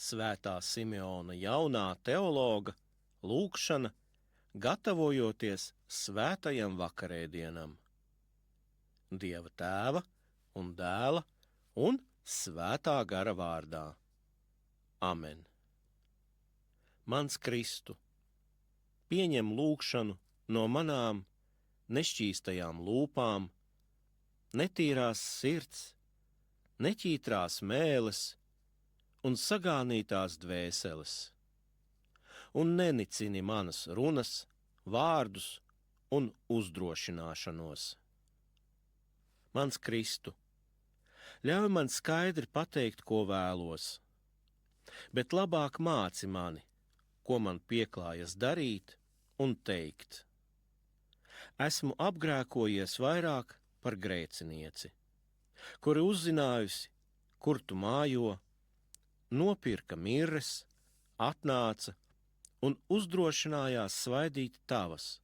Svētā Simeona jaunā teologa lūgšana, gatavojoties svētajam vakarēdienam. Dieva Tēva un Dēla un Svētā gara vārdā. Amen. Mans Kristu, pieņem lūgšanu no manām nešķīstajām lūpām, netīrās sirds, neķītrās mēles un sagānītās dvēseles, un nenicini manas runas, vārdus un uzdrošināšanos. Mans Kristu, ļauj man skaidri pateikt, ko vēlos, bet labāk māci mani, ko man pieklājas darīt un teikt. Esmu apgrēkojies vairāk par grēcinieci, kuri uzzinājusi, kur tu mājo, nopirka mirres, atnāca un uzdrošinājās svaidīt tavas,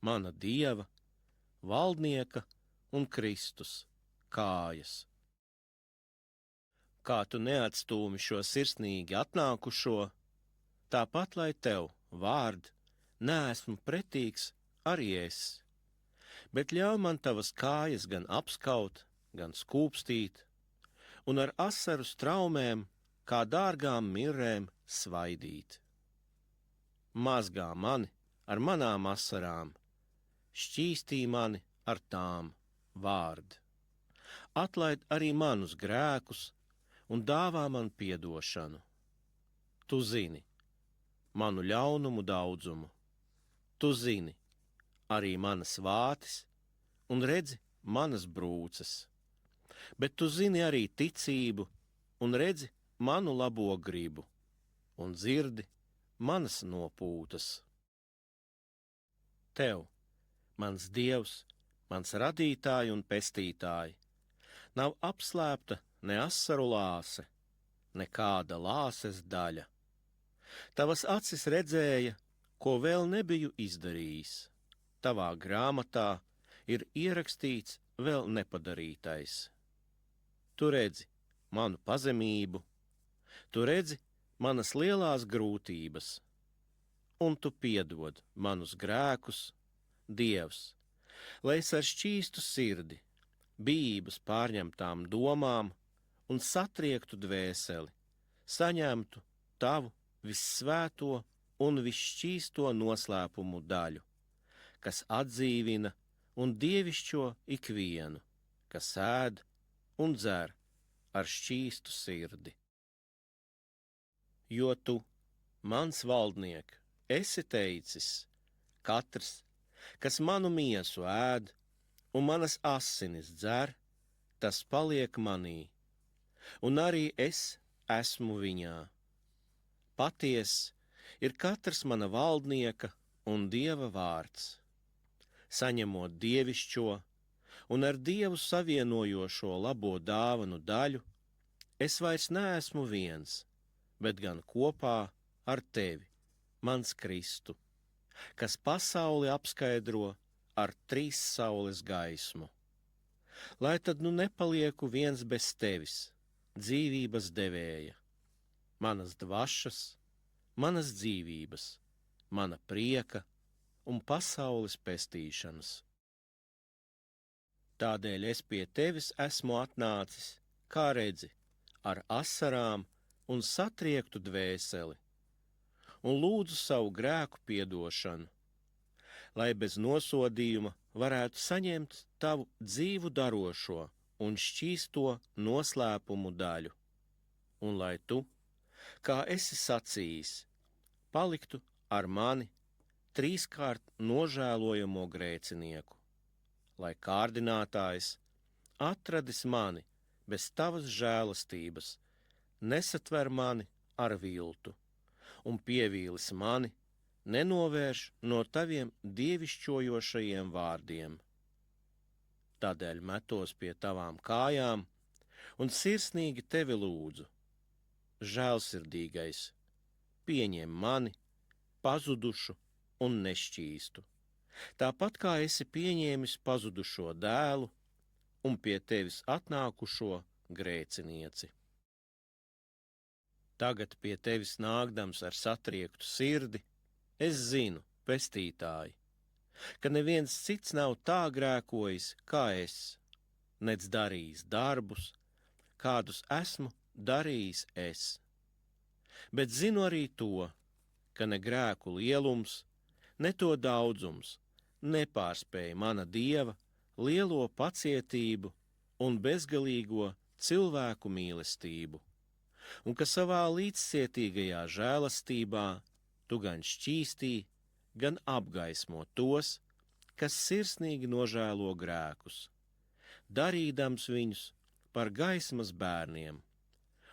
mana Dieva, valdnieka un Kristus kājas. Kā tu neatstūmi šo sirsnīgi atnākušo, tāpat lai tev, vārd, neesmu pretīgs arī es, bet ļauj man tavas kājas gan apskaut, gan skūpstīt, un ar asaru straumēm, kā dārgām mirrēm, svaidīt. Mazgā mani ar manām asarām, šķīstī mani ar tām, vārd. Atlaid arī manus grēkus un dāvā man piedošanu. Tu zini manu ļaunumu daudzumu, tu zini arī manas vātis un redzi manas brūces, bet tu zini arī ticību un redzi manu labo gribu un dzirdi manas nopūtas. Tev, mans Dievs, mans radītāji un pestītāji, nav apslēpta ne asaru lāse, nekāda lāses daļa. Tavas acis redzēja, ko vēl nebiju izdarījis. Tavā grāmatā ir ierakstīts vēl nepadarītais. Tu redzi manu pazemību, tu redzi manas lielās grūtības, un tu piedod manus grēkus, Dievs, lai es ar šķīstu sirdi, bijības pārņemtām domām un satriektu dvēseli, saņemtu tavu vissvēto un visšķīsto noslēpumu daļu, kas atdzīvina un dievišķo ikvienu, kas ēd un dzer ar šķīstu sirdi. Jo tu, mans valdniek, esi teicis, katrs, kas manu miesu ēd un manas asinis dzer, tas paliek manī, un arī es esmu viņā. Paties ir katrs mana valdnieka un Dieva vārds. Saņemot dievišķo un ar Dievu savienojošo labo dāvanu daļu, es vairs neesmu viens, bet gan kopā ar tevi, mans Kristu, kas pasauli apskaidro ar trīs saules gaismu. Lai tad nu nepalieku viens bez tevis, dzīvības devēja, manas dvašas, manas dzīvības, mana prieka un pasaules pestīšanas. Tādēļ es pie tevis esmu atnācis, kā redzi, ar asarām un satriektu dvēseli, un lūdzu savu grēku piedošanu, lai bez nosodījuma varētu saņemt tavu dzīvu darošo un šķīsto noslēpumu daļu, un lai tu, kā esi sacījis, paliktu ar mani trīskārt nožēlojamo grēcinieku, lai kārdinātājs atradis mani bez tavas žēlastības, nesatver mani ar viltu un pievīlis mani, nenovērš no taviem dievišķojošajiem vārdiem. Tādēļ metos pie tavām kājām un sirsnīgi tevi lūdzu. Žēlsirdīgais, pieņem mani, pazudušu un nešķīstu, tāpat kā esi pieņēmis pazudušo dēlu un pie tevis atnākušo grēcinieci. Tagad pie tevis nākdams ar satriektu sirdi, es zinu, pestītāji, ka neviens cits nav tā grēkojis kā es, nec darījis darbus, kādus esmu darījis es. Bet zinu arī to, ka ne grēku lielums, ne to daudzums nepārspēja mana Dieva lielo pacietību un bezgalīgo cilvēku mīlestību, un ka savā līdzcietīgajā žēlastībā tu gan šķīstī, gan apgaismo tos, kas sirsnīgi nožēlo grēkus, darīdams viņus par gaismas bērniem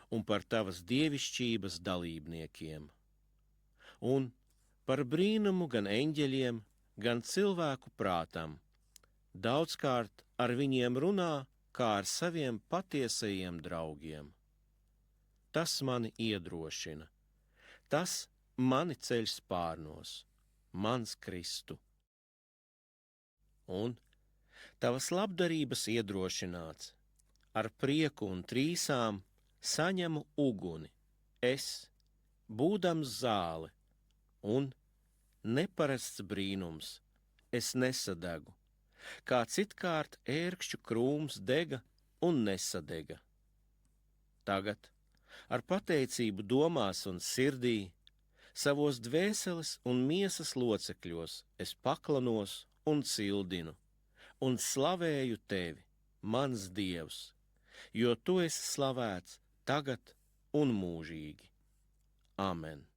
un par tavas dievišķības dalībniekiem, un par brīnumu gan eņģeļiem, gan cilvēku prātam, daudzkārt ar viņiem runā kā ar saviem patiesajiem draugiem. Tas mani iedrošina, tas mani ceļ spārnos, mans Kristu. Un tavas labdarības iedrošināts, ar prieku un trīsām saņemu uguni, es, būdams zāle, un neparasts brīnums, es nesadegu, kā citkārt ērkšķu krūms dega un nesadega. Tagad, ar pateicību domās un sirdī, savos dvēseles un miesas locekļos es paklanos un cildinu, un slavēju tevi, mans Dievs, jo tu esi slavēts tagad un mūžīgi. Amen.